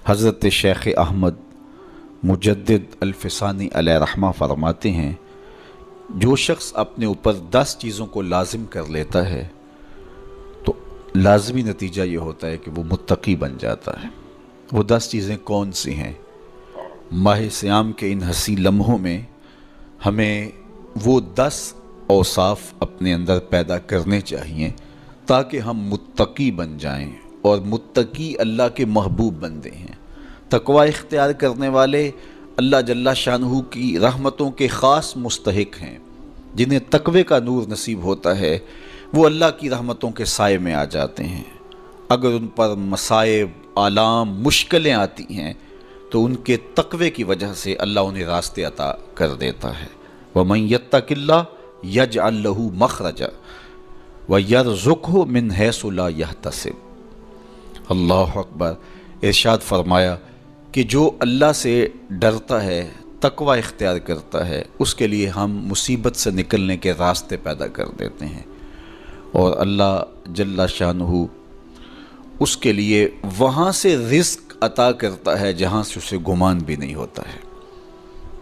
حضرت شیخ احمد مجدد الفسانی علیہ رحمہ فرماتے ہیں، جو شخص اپنے اوپر 10 چیزوں کو لازم کر لیتا ہے تو لازمی نتیجہ یہ ہوتا ہے کہ وہ متقی بن جاتا ہے۔ وہ 10 چیزیں کون سی ہیں؟ ماہ صیام کے ان حسین لمحوں میں ہمیں وہ 10 اوصاف اپنے اندر پیدا کرنے چاہیے تاکہ ہم متقی بن جائیں، اور متقی اللہ کے محبوب بندے ہیں۔ تقوی اختیار کرنے والے اللہ جل شانہ کی رحمتوں کے خاص مستحق ہیں۔ جنہیں تقوی کا نور نصیب ہوتا ہے وہ اللہ کی رحمتوں کے سائے میں آ جاتے ہیں۔ اگر ان پر مصائب، آلام، مشکلیں آتی ہیں تو ان کے تقوی کی وجہ سے اللہ انہیں راستے عطا کر دیتا ہے۔ وَمَن يَتَّقِ اللَّهَ يَجْعَل لَّهُ مَخْرَجًا وَيَرْزُقْهُ مِنْ حَيْثُ لَا يَحْتَسِبُ۔ اللہ اکبر۔ ارشاد فرمایا کہ جو اللہ سے ڈرتا ہے، تقوی اختیار کرتا ہے، اس کے لیے ہم مصیبت سے نکلنے کے راستے پیدا کر دیتے ہیں، اور اللہ جل شانہ اس کے لیے وہاں سے رزق عطا کرتا ہے جہاں سے اسے گمان بھی نہیں ہوتا ہے۔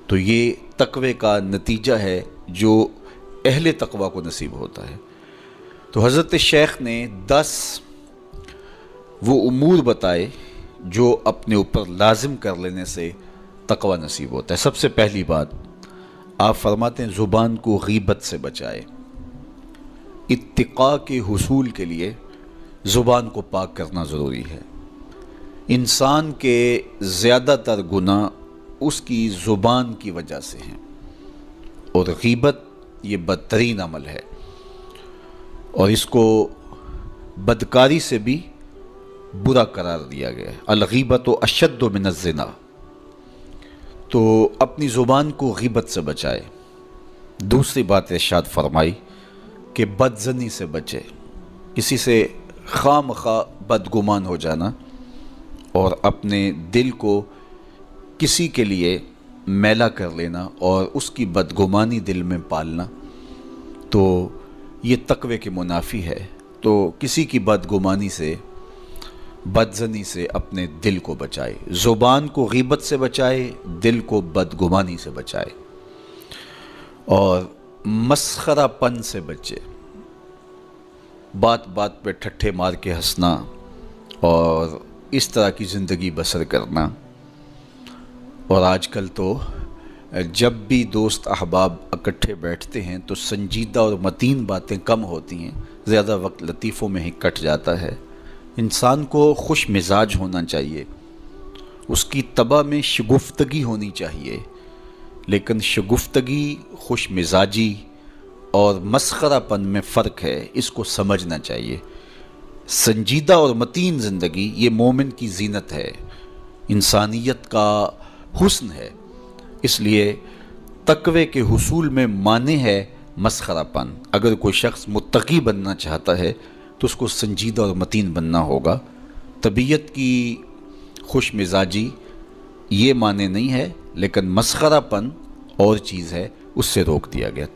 تو یہ تقوی کا نتیجہ ہے جو اہل تقوی کو نصیب ہوتا ہے۔ تو حضرت شیخ نے 10 وہ امور بتائے جو اپنے اوپر لازم کر لینے سے تقوی نصیب ہوتا ہے۔ سب سے پہلی بات آپ فرماتے ہیں زبان کو غیبت سے بچائے۔ اتقاء کے حصول کے لیے زبان کو پاک کرنا ضروری ہے۔ انسان کے زیادہ تر گناہ اس کی زبان کی وجہ سے ہیں، اور غیبت یہ بدترین عمل ہے، اور اس کو بدکاری سے بھی برا قرار دیا گیا ہے۔ الغیبت اشد من الزنا۔ تو اپنی زبان کو غیبت سے بچائے۔ دوسری بات ارشاد فرمائی کہ بدظنی سے بچے، کسی سے خواہ مخواہ بدگمان ہو جانا اور اپنے دل کو کسی کے لیے میلا کر لینا اور اس کی بدگمانی دل میں پالنا، تو یہ تقوی کے منافی ہے۔ تو کسی کی بدگمانی سے، بدظنی سے اپنے دل کو بچائے، زبان کو غیبت سے بچائے، دل کو بدگمانی سے بچائے، اور مسخرہ پن سے بچے۔ بات بات پہ ٹھٹھے مار کے ہنسنا اور اس طرح کی زندگی بسر کرنا۔ اور آج کل تو جب بھی دوست احباب اکٹھے بیٹھتے ہیں تو سنجیدہ اور متین باتیں کم ہوتی ہیں، زیادہ وقت لطیفوں میں ہی کٹ جاتا ہے۔ انسان کو خوش مزاج ہونا چاہیے، اس کی طبع میں شگفتگی ہونی چاہیے، لیکن شگفتگی، خوش مزاجی اور مسخرہ پن میں فرق ہے، اس کو سمجھنا چاہیے۔ سنجیدہ اور متین زندگی یہ مومن کی زینت ہے، انسانیت کا حسن ہے۔ اس لیے تقوی کے حصول میں مانع ہے مسخرہ پن۔ اگر کوئی شخص متقی بننا چاہتا ہے تو اس کو سنجیدہ اور متین بننا ہوگا۔ طبیعت کی خوش مزاجی یہ معنی نہیں ہے، لیکن مسخرہ پن اور چیز ہے، اس سے روک دیا گیا۔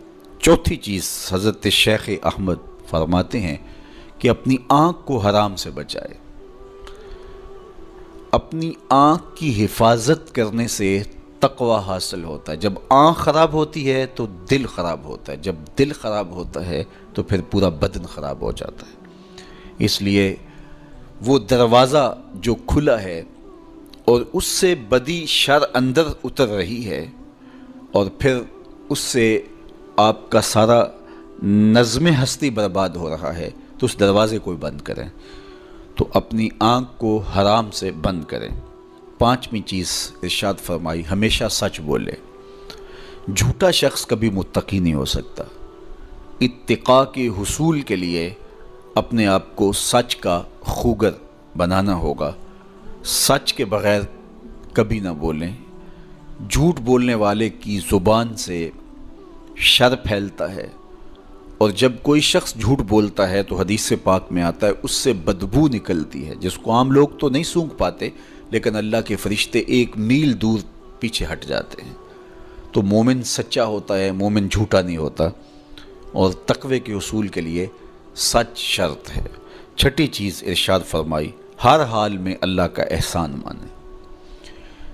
چوتھی چیز حضرت شیخ احمد فرماتے ہیں کہ اپنی آنکھ کو حرام سے بچائے۔ اپنی آنکھ کی حفاظت کرنے سے تقوی حاصل ہوتا ہے۔ جب آنکھ خراب ہوتی ہے تو دل خراب ہوتا ہے، جب دل خراب ہوتا ہے تو پھر پورا بدن خراب ہو جاتا ہے۔ اس لیے وہ دروازہ جو کھلا ہے اور اس سے بدی شر اندر اتر رہی ہے، اور پھر اس سے آپ کا سارا نظم ہستی برباد ہو رہا ہے، تو اس دروازے کو بند کریں۔ تو اپنی آنکھ کو حرام سے بند کریں۔ پانچویں چیز ارشاد فرمائی، ہمیشہ سچ بولے۔ جھوٹا شخص کبھی متقی نہیں ہو سکتا۔ اتقاء کے حصول کے لیے اپنے آپ کو سچ کا خوگر بنانا ہوگا۔ سچ کے بغیر کبھی نہ بولیں۔ جھوٹ بولنے والے کی زبان سے شر پھیلتا ہے، اور جب کوئی شخص جھوٹ بولتا ہے تو حدیث پاک میں آتا ہے اس سے بدبو نکلتی ہے، جس کو عام لوگ تو نہیں سونگھ پاتے، لیکن اللہ کے فرشتے 1 میل دور پیچھے ہٹ جاتے ہیں۔ تو مومن سچا ہوتا ہے، مومن جھوٹا نہیں ہوتا، اور تقوی کے اصول کے لیے سچ شرط ہے۔ چھٹی چیز ارشاد فرمائی، ہر حال میں اللہ کا احسان مانے۔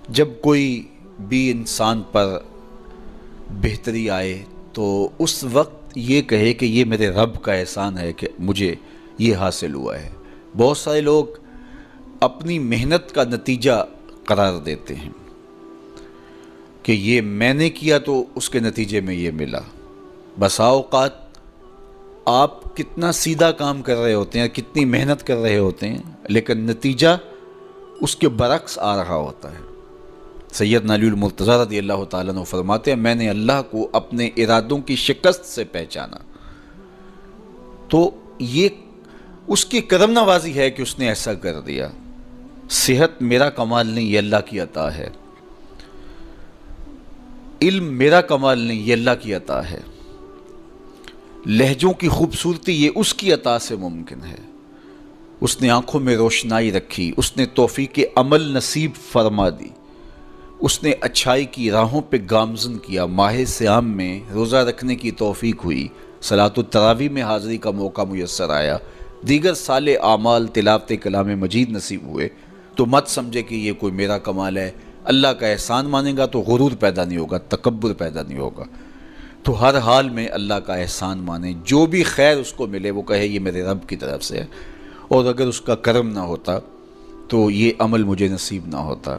جب کوئی بھی انسان پر بہتری آئے تو اس وقت یہ کہے کہ یہ میرے رب کا احسان ہے کہ مجھے یہ حاصل ہوا ہے۔ بہت سارے لوگ اپنی محنت کا نتیجہ قرار دیتے ہیں کہ یہ میں نے کیا تو اس کے نتیجے میں یہ ملا۔ بسا اوقات آپ کتنا سیدھا کام کر رہے ہوتے ہیں، کتنی محنت کر رہے ہوتے ہیں، لیکن نتیجہ اس کے برعکس آ رہا ہوتا ہے۔ سیدنا علی المرتضیٰ رضی اللہ تعالیٰ عنہ فرماتے ہیں میں نے اللہ کو اپنے ارادوں کی شکست سے پہچانا، تو یہ اس کی کرم نوازی ہے کہ اس نے ایسا کر دیا۔ صحت میرا کمال نہیں، یہ اللہ کی عطا ہے۔ علم میرا کمال نہیں، یہ اللہ کی عطا ہے۔ لہجوں کی خوبصورتی یہ اس کی عطا سے ممکن ہے۔ اس نے آنکھوں میں روشنائی رکھی، اس نے توفیق عمل نصیب فرما دی، اس نے اچھائی کی راہوں پہ گامزن کیا، ماہ صیام میں روزہ رکھنے کی توفیق ہوئی، صلاۃ التراویح میں حاضری کا موقع میسر آیا، دیگر صالح اعمال تلاوت کلام مجید نصیب ہوئے، تو مت سمجھے کہ یہ کوئی میرا کمال ہے۔ اللہ کا احسان مانے گا تو غرور پیدا نہیں ہوگا، تکبر پیدا نہیں ہوگا۔ تو ہر حال میں اللہ کا احسان مانے، جو بھی خیر اس کو ملے وہ کہے یہ میرے رب کی طرف سے ہے، اور اگر اس کا کرم نہ ہوتا تو یہ عمل مجھے نصیب نہ ہوتا۔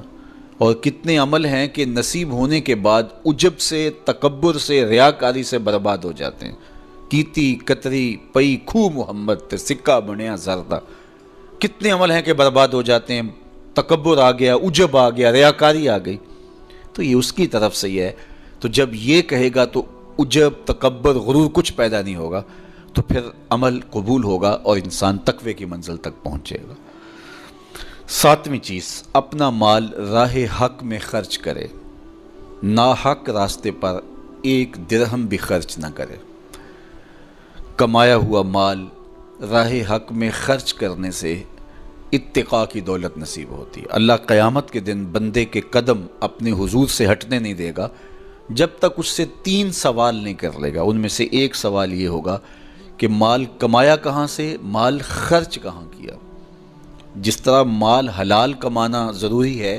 اور کتنے عمل ہیں کہ نصیب ہونے کے بعد عجب سے، تکبر سے، ریاکاری سے برباد ہو جاتے ہیں۔ کیتی کتری پئی کھو محمد تے سکہ بنیا زردہ، کتنے عمل ہیں کہ برباد ہو جاتے ہیں، تکبر آ گیا، عجب آ گیا، ریاکاری آ گئی، تو یہ اس کی طرف سے ہی ہے۔ تو جب یہ کہے گا تو عجب، تکبر، غرور کچھ پیدا نہیں ہوگا، تو پھر عمل قبول ہوگا اور انسان تقوی کی منزل تک پہنچے گا۔ ساتویں چیز، اپنا مال راہ حق میں خرچ کرے، ناحق راستے پر ایک درہم بھی خرچ نہ کرے۔ کمایا ہوا مال راہ حق میں خرچ کرنے سے اتقاء کی دولت نصیب ہوتی ہے۔ اللہ قیامت کے دن بندے کے قدم اپنے حضور سے ہٹنے نہیں دے گا جب تک اس سے 3 سوال نہیں کر لے گا۔ ان میں سے ایک سوال یہ ہوگا کہ مال کمایا کہاں سے، مال خرچ کہاں کیا۔ جس طرح مال حلال کمانا ضروری ہے،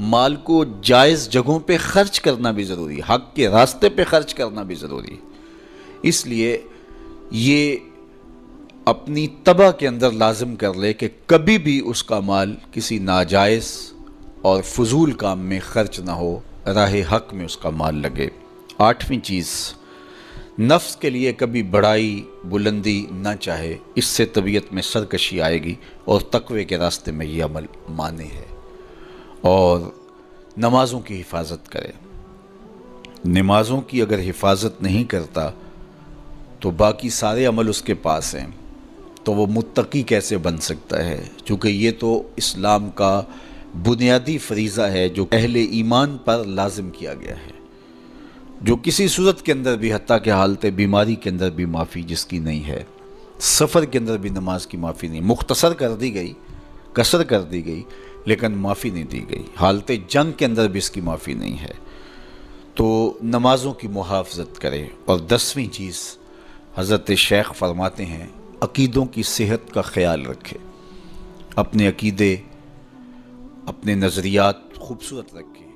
مال کو جائز جگہوں پہ خرچ کرنا بھی ضروری ہے، حق کے راستے پہ خرچ کرنا بھی ضروری ہے۔ اس لیے یہ اپنی طبع کے اندر لازم کر لے کہ کبھی بھی اس کا مال کسی ناجائز اور فضول کام میں خرچ نہ ہو، راہ حق میں اس کا مال لگے۔ 8ویں چیز، نفس کے لیے کبھی بڑائی بلندی نہ چاہے، اس سے طبیعت میں سرکشی آئے گی اور تقوی کے راستے میں یہ عمل مانے ہے۔ اور نمازوں کی حفاظت کرے۔ نمازوں کی اگر حفاظت نہیں کرتا تو باقی سارے عمل اس کے پاس ہیں، تو وہ متقی کیسے بن سکتا ہے؟ چونکہ یہ تو اسلام کا بنیادی فریضہ ہے جو اہل ایمان پر لازم کیا گیا ہے، جو کسی صورت کے اندر بھی، حتیٰ کہ حالت بیماری کے اندر بھی معافی جس کی نہیں ہے، سفر کے اندر بھی نماز کی معافی نہیں، مختصر کر دی گئی، قصر کر دی گئی، لیکن معافی نہیں دی گئی، حالت جنگ کے اندر بھی اس کی معافی نہیں ہے۔ تو نمازوں کی محافظت کرے۔ اور 10ویں چیز، حضرت شیخ فرماتے ہیں عقیدوں کی صحت کا خیال رکھے، اپنے عقیدے، اپنے نظریات خوبصورت رکھے۔